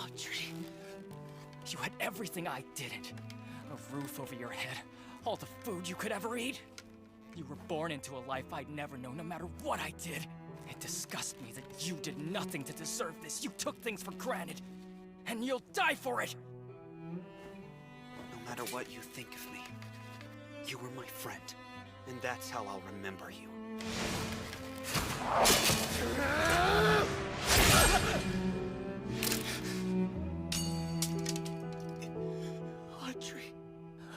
Audrey, you had everything I didn't. A roof over your head, all the food you could ever eat. You were born into a life I'd never know, no matter what I did. It disgusts me that you did nothing to deserve this. You took things for granted, and you'll die for it! No matter what you think of me, you were my friend, and that's how I'll remember you. Audrey.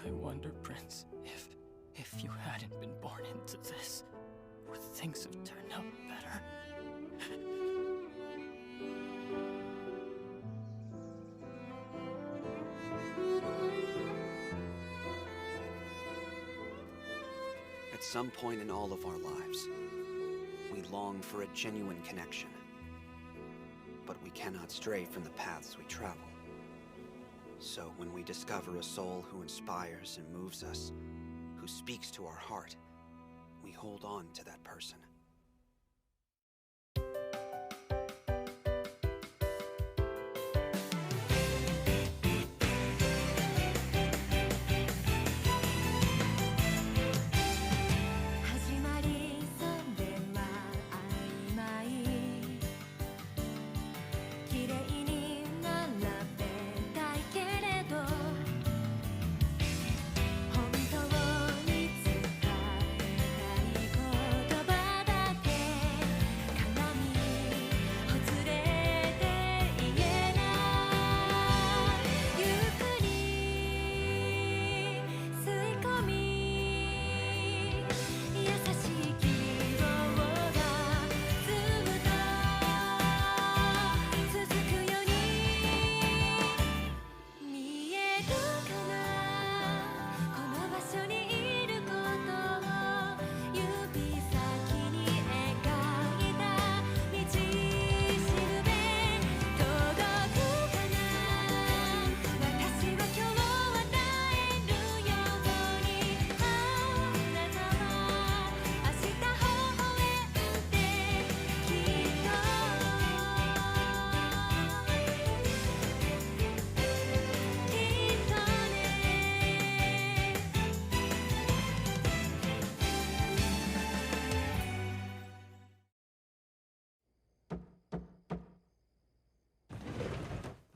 I wonder, Prince, if you hadn't been born into this, would things have turned out better? At some point in all of our lives, we long for a genuine connection. But we cannot stray from the paths we travel. So when we discover a soul who inspires and moves us, who speaks to our heart, we hold on to that person.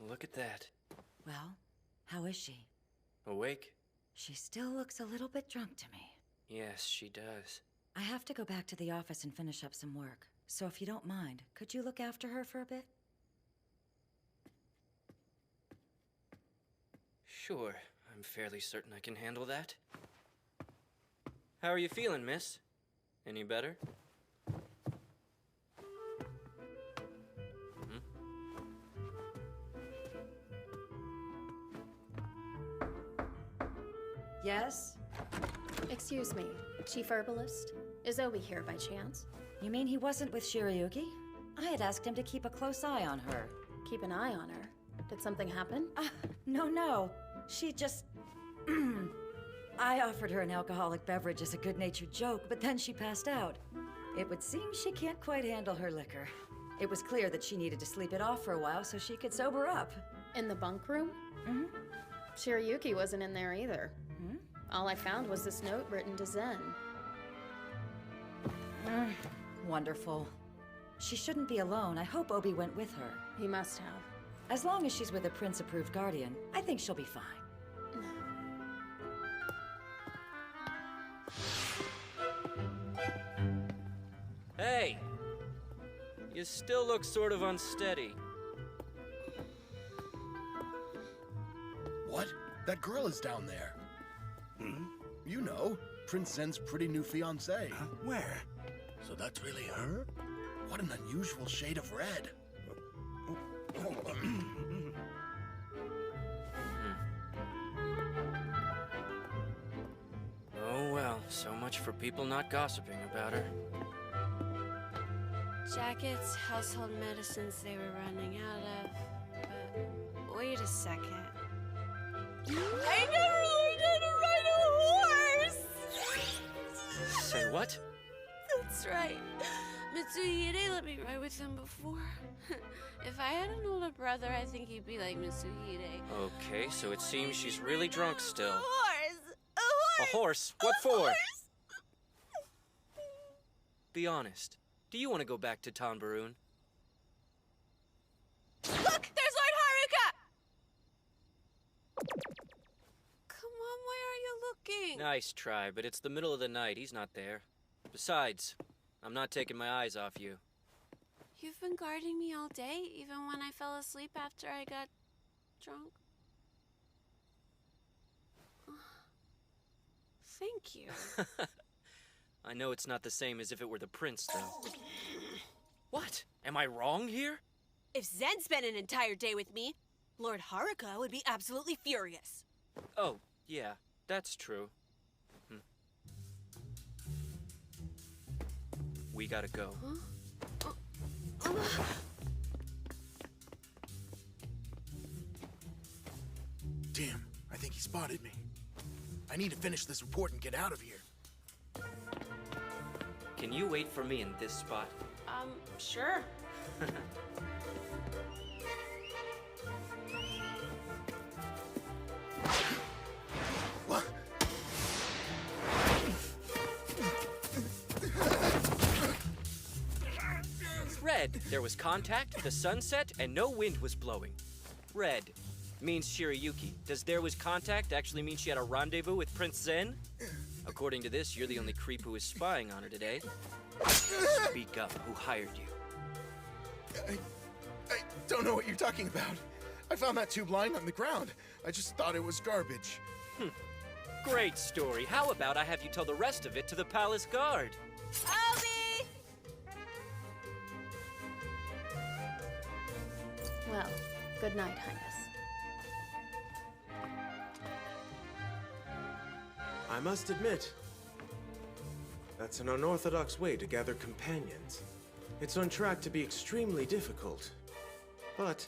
Look at that. Well, how is she? Awake? She still looks a little bit drunk to me. Yes, she does. I have to go back to the office and finish up some work. So if you don't mind, could you look after her for a bit? Sure. I'm fairly certain I can handle that. How are you feeling, miss? Any better? Yes? Excuse me, Chief Herbalist? Is Obi here by chance? You mean he wasn't with Shirayuki? I had asked him to keep a close eye on her. Keep an eye on her. Did something happen? No. She just... I offered her an alcoholic beverage as a good-natured joke, but then she passed out. It would seem she can't quite handle her liquor. It was clear that she needed to sleep it off for a while so she could sober up. In the bunk room? Mm-hmm. Shirayuki wasn't in there either. Hmm? All I found was this note written to Zen. Wonderful. She shouldn't be alone. I hope Obi went with her. He must have. As long as she's with a Prince-approved guardian, I think she'll be fine. Hey! You still look sort of unsteady. What? That girl is down there. Hmm? You know, Prince Zen's pretty new fiancée. Huh? Where? So that's really her? What an unusual shade of red. Oh well, so much for people not gossiping about her. Jackets, household medicines they were running out of. But wait a second. I never learned how to ride a horse! Say what? That's right. Mitsuhide let me ride with him before. If I had an older brother, I think he'd be like Mitsuhide. Okay, so it seems she's really drunk still. A horse! A A horse! horse? What A for? horse! Be honest. Do you want to go back to Tanbaroon? Look! There's Lord Haruka! Come on, where are you looking? Nice try, but it's the middle of the night. He's not there. Besides, I'm not taking my eyes off you. You've been guarding me all day, even when I fell asleep after I got drunk. Thank you. I know it's not the same as if it were the prince, though. What? Am I wrong here? If Zen spent an entire day with me, Lord Haruka would be absolutely furious. Oh, yeah, that's true. We gotta go. Damn, I think he spotted me. I need to finish this report and get out of here. Can you wait for me in this spot? Sure. What? Red, there was contact, the sun set, and no wind was blowing. Red means Shirayuki. Does there was contact actually mean she had a rendezvous with Prince Zen? According to this, you're the only creep who is spying on her today. Speak up. Who hired you? I don't know what you're talking about. I found that tube lying on the ground. I just thought it was garbage. Great story. How about I have you tell the rest of it to the palace guard? Obi! Well, good night, Highness. I must admit, that's an unorthodox way to gather companions. It's on track to be extremely difficult. But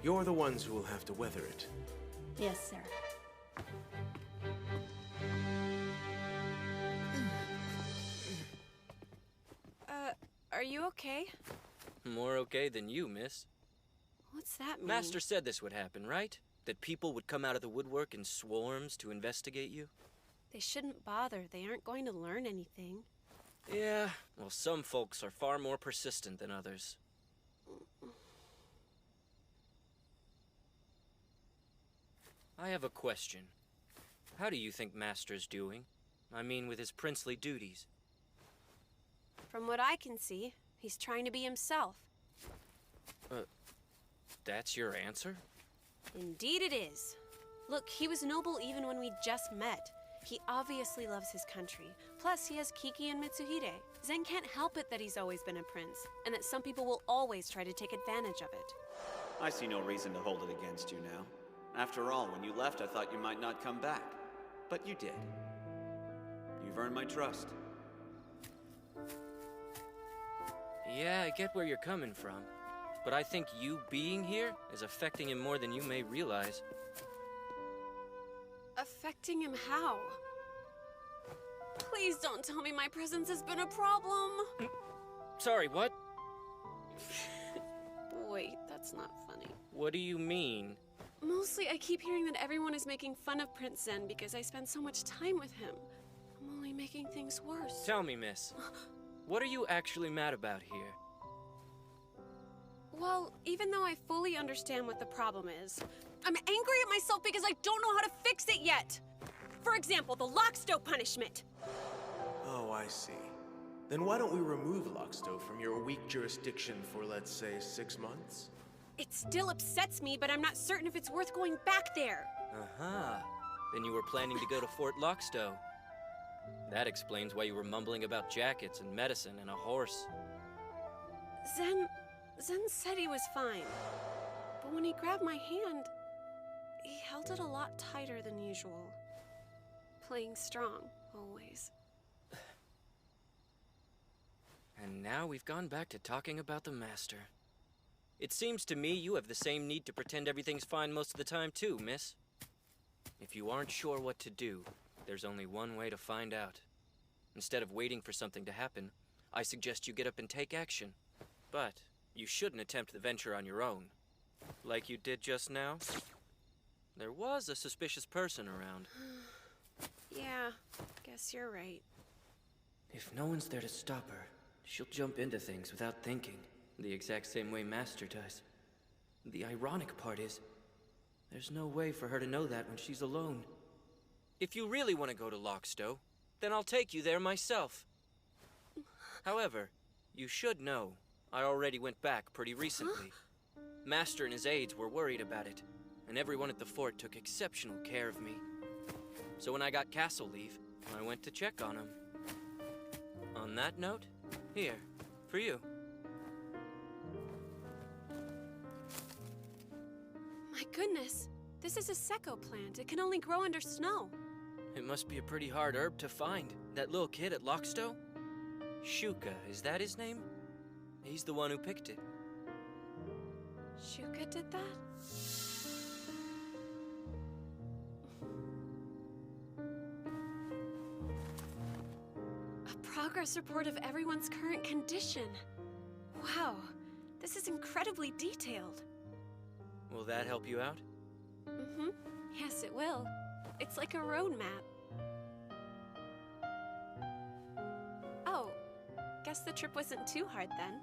you're the ones who will have to weather it. Yes, sir. Are you okay? More okay than you, miss. What's that mean? Master said this would happen, right? That people would come out of the woodwork in swarms to investigate you? They shouldn't bother. They aren't going to learn anything. Yeah, well, some folks are far more persistent than others. I have a question. How do you think Master's doing? I mean, with his princely duties. From what I can see, he's trying to be himself. That's your answer? Indeed it is. Look, he was noble even when we just met. He obviously loves his country. Plus, he has Kiki and Mitsuhide. Zen can't help it that he's always been a prince, and that some people will always try to take advantage of it. I see no reason to hold it against you now. After all, when you left, I thought you might not come back. But you did. You've earned my trust. Yeah, I get where you're coming from. But I think you being here is affecting him more than you may realize. Affecting him how? Please don't tell me my presence has been a problem. Sorry, what? Wait, that's not funny. What do you mean? Mostly, I keep hearing that everyone is making fun of Prince Zen because I spend so much time with him. I'm only making things worse. Tell me, miss. What are you actually mad about here? Well, even though I fully understand what the problem is, I'm angry at myself because I don't know how to fix it yet. For example, the Lockstow punishment. Oh, I see. Then why don't we remove Lockstow from your weak jurisdiction for, let's say, 6 months? It still upsets me, but I'm not certain if it's worth going back there. Uh-huh. Then you were planning to go to Fort Lockstow. That explains why you were mumbling about jackets and medicine and a horse. Zen said he was fine. But when he grabbed my hand, he held it a lot tighter than usual. Playing strong, always. And now we've gone back to talking about the Master. It seems to me you have the same need to pretend everything's fine most of the time too, miss. If you aren't sure what to do, there's only one way to find out. Instead of waiting for something to happen, I suggest you get up and take action. But you shouldn't attempt the venture on your own. Like you did just now. There was a suspicious person around. Yeah, guess you're right. If no one's there to stop her, she'll jump into things without thinking, the exact same way Master does. The ironic part is, there's no way for her to know that when she's alone. If you really want to go to Lockstow, then I'll take you there myself. However, you should know, I already went back pretty recently. Master and his aides were worried about it, and everyone at the fort took exceptional care of me. So when I got castle leave, I went to check on him. On that note, here, for you. My goodness, this is a Secco plant. It can only grow under snow. It must be a pretty hard herb to find. That little kid at Lockstow? Shuka, is that his name? He's the one who picked it. Shuka did that? A progress report of everyone's current condition. Wow, this is incredibly detailed. Will that help you out? Mm-hmm. Yes, it will. It's like a road map. Oh, guess the trip wasn't too hard then.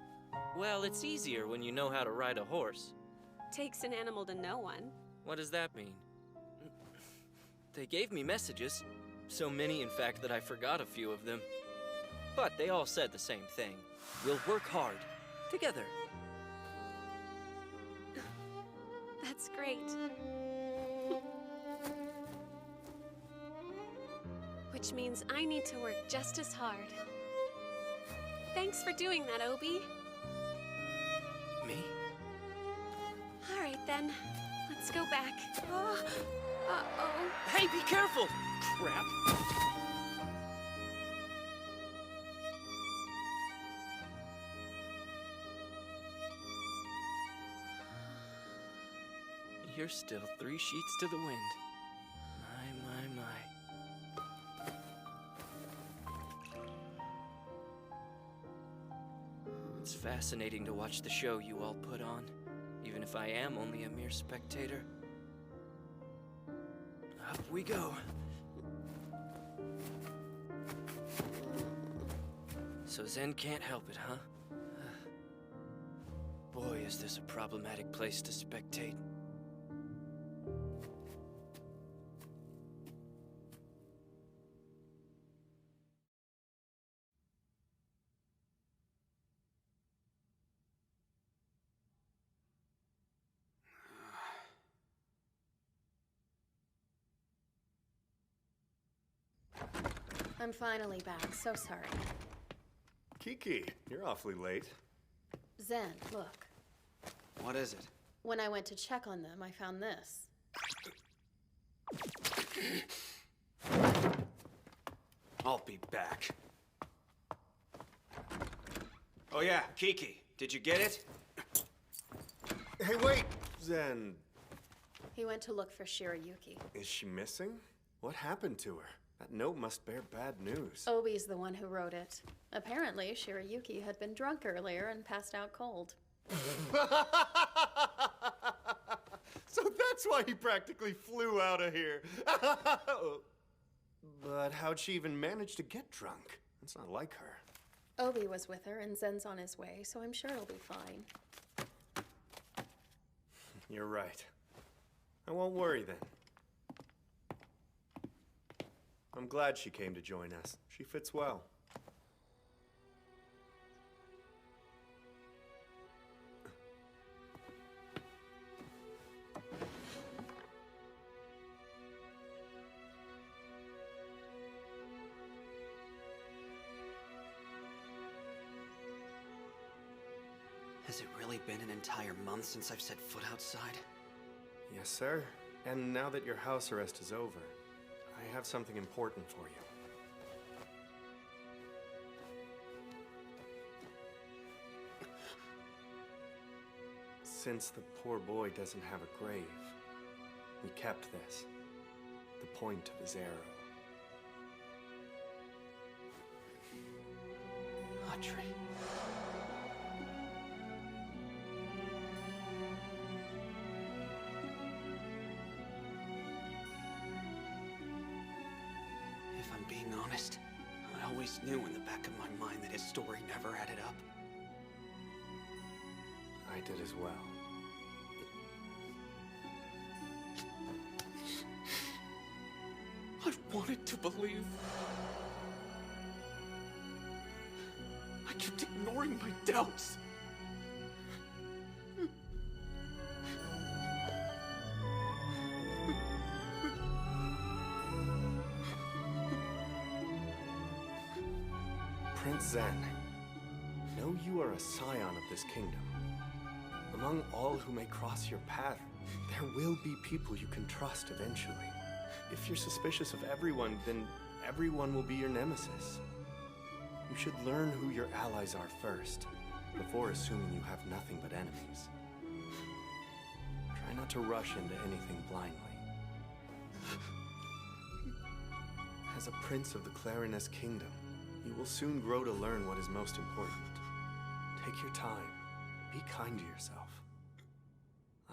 Well, it's easier when you know how to ride a horse. Takes an animal to know one. What does that mean? They gave me messages. So many, in fact, that I forgot a few of them. But they all said the same thing. We'll work hard. Together. That's great. Which means I need to work just as hard. Thanks for doing that, Obi. Me? All right, then. Let's go back. Uh-oh. Hey, be careful! Crap. You're still 3 sheets to the wind. My. It's fascinating to watch the show you all put on, even if I am only a mere spectator. Up we go. So Zen can't help it, huh? Boy, is this a problematic place to spectate. I'm finally back. So sorry. Kiki, you're awfully late. Zen, look. What is it? When I went to check on them, I found this. I'll be back. Oh yeah, Kiki, did you get it? Hey, wait! Zen, He went to look for Shirayuki. is she missing? What happened to her? That note must bear bad news. Obi's the one who wrote it. Apparently, Shirayuki had been drunk earlier and passed out cold. So that's why he practically flew out of here. But how'd she even manage to get drunk? It's not like her. Obi was with her, and Zen's on his way, so I'm sure he'll be fine. You're right. I won't worry then. I'm glad she came to join us. She fits well. Has it really been an entire month since I've set foot outside? Yes, sir. And now that your house arrest is over, I have something important for you. Since the poor boy doesn't have a grave, we kept this. The point of his arrow. Audrey. If I'm being honest, I always knew in the back of my mind that his story never added up. I did as well. I wanted to believe. I kept ignoring my doubts. Prince Zen, know you are a scion of this kingdom. Among all who may cross your path, there will be people you can trust eventually. If you're suspicious of everyone, then everyone will be your nemesis. You should learn who your allies are first, before assuming you have nothing but enemies. Try not to rush into anything blindly. As a prince of the Clarinus kingdom, you will soon grow to learn what is most important. Take your time. Be kind to yourself.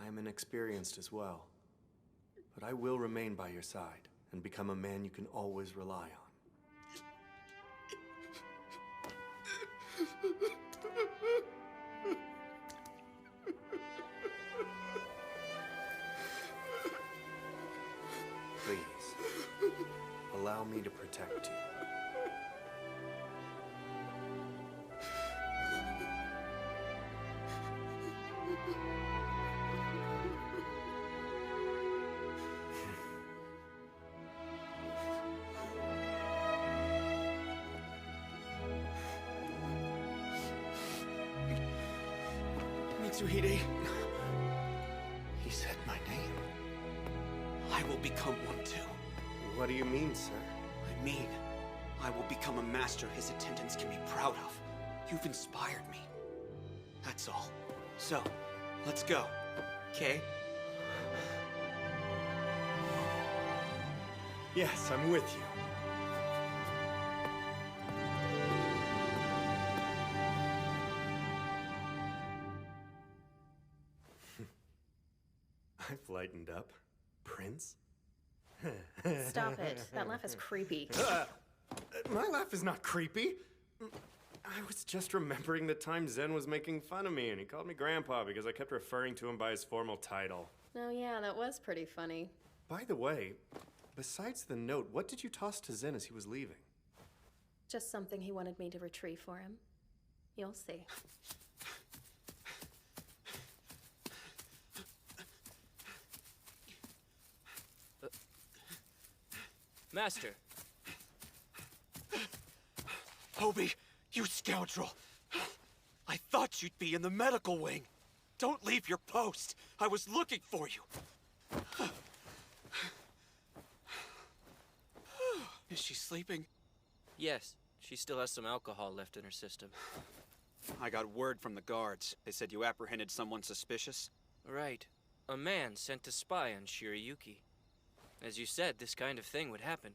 I am inexperienced as well, but I will remain by your side and become a man you can always rely on. Please, allow me to protect you. Mitsuhide. He said my name. I will become one too. What do you mean, sir? I mean, I will become a master his attendants can be proud of. You've inspired me. That's all. So, let's go. Okay? Yes, I'm with you. I've lightened up. Prince? Stop it. That laugh is creepy. My laugh is not creepy. I was just remembering the time Zen was making fun of me and he called me Grandpa because I kept referring to him by his formal title. Oh yeah, that was pretty funny. By the way, besides the note, what did you toss to Zen as he was leaving? Just something he wanted me to retrieve for him. You'll see. Master. Obi, you scoundrel! I thought you'd be in the medical wing. Don't leave your post. I was looking for you. Is she sleeping? Yes, she still has some alcohol left in her system. I got word from the guards. They said you apprehended someone suspicious. Right. A man sent to spy on Shirayuki. As you said, this kind of thing would happen.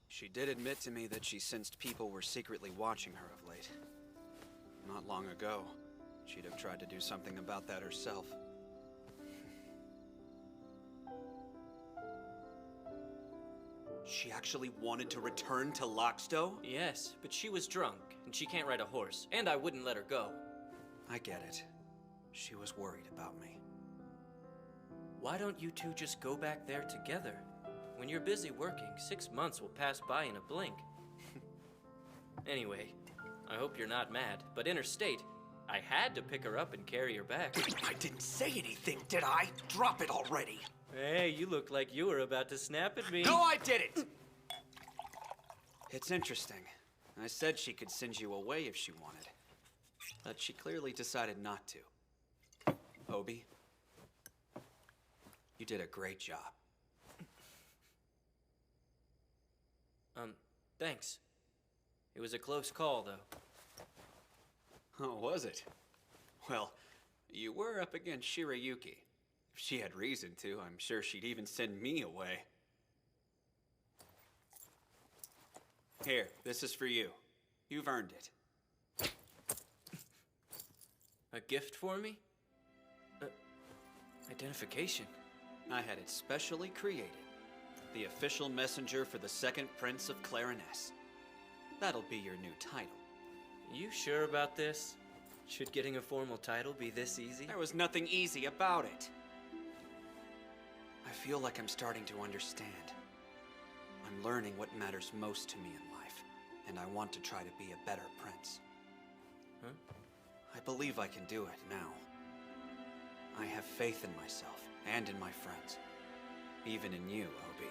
She did admit to me that she sensed people were secretly watching her of late. Not long ago, she'd have tried to do something about that herself. She actually wanted to return to Lockstow? Yes, but she was drunk, and she can't ride a horse, and I wouldn't let her go. I get it. She was worried about me. Why don't you two just go back there together? When you're busy working, 6 months will pass by in a blink. Anyway, I hope you're not mad, but interstate, I had to pick her up and carry her back. I didn't say anything, did I? Drop it already! Hey, you look like you were about to snap at me. No, I didn't! It's interesting. I said she could send you away if she wanted. But she clearly decided not to. Obi, you did a great job. Thanks. It was a close call, though. Oh, was it? Well, you were up against Shirayuki. If she had reason to, I'm sure she'd even send me away. Here, this is for you. You've earned it. A gift for me? Identification. I had it specially created. The official messenger for the second Prince of Clariness. That'll be your new title. You sure about this? Should getting a formal title be this easy? There was nothing easy about it. I feel like I'm starting to understand. I'm learning what matters most to me in life, and I want to try to be a better prince. Huh? I believe I can do it now. I have faith in myself and in my friends. Even in you, Obi.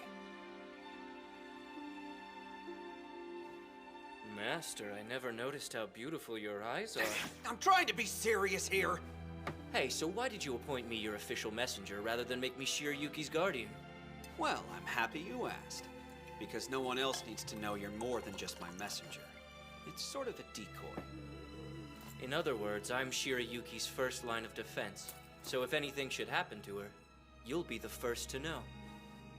Master, I never noticed how beautiful your eyes are. I'm trying to be serious here! Hey, so why did you appoint me your official messenger rather than make me Shiryuki's guardian? Well, I'm happy you asked. Because no one else needs to know you're more than just my messenger. It's sort of a decoy. In other words, I'm Shiryuki's first line of defense. So if anything should happen to her, you'll be the first to know.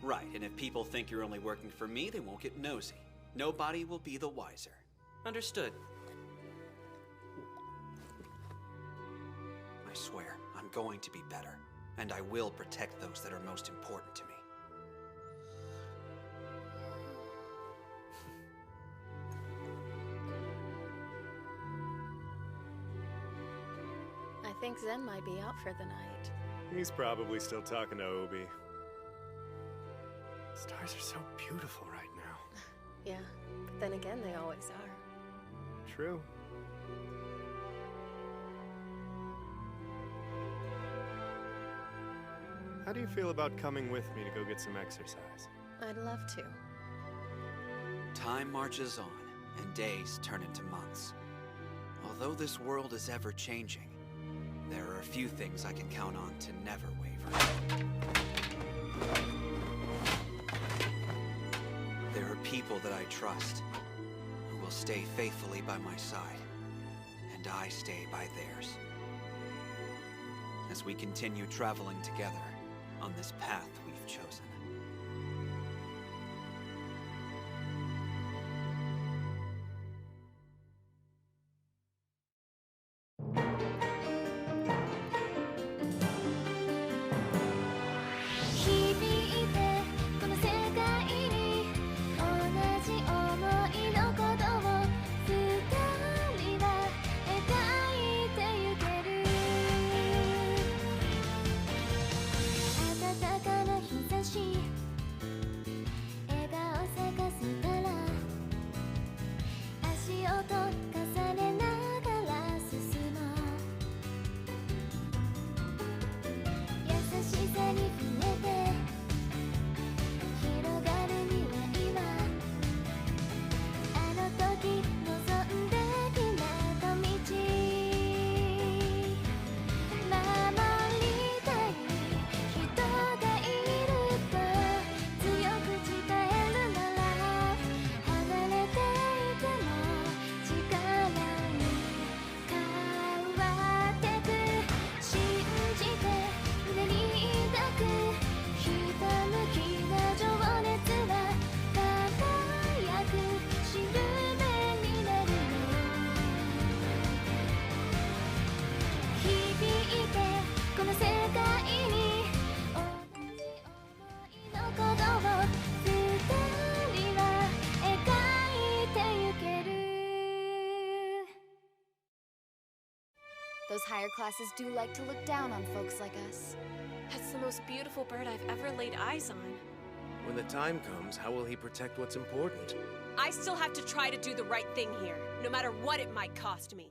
Right, and if people think you're only working for me, they won't get nosy. Nobody will be the wiser. Understood. I swear, I'm going to be better. And I will protect those that are most important to me. I think Zen might be out for the night. He's probably still talking to Obi. Stars are so beautiful right now. Yeah, but then again, they always are. True. How do you feel about coming with me to go get some exercise? I'd love to. Time marches on, and days turn into months. Although this world is ever-changing, there are a few things I can count on to never waver. There are people that I trust, who will stay faithfully by my side, and I stay by theirs. As we continue traveling together on this path we've chosen. Those higher classes do like to look down on folks like us. That's the most beautiful bird I've ever laid eyes on. When the time comes, how will he protect what's important? I still have to try to do the right thing here, no matter what it might cost me.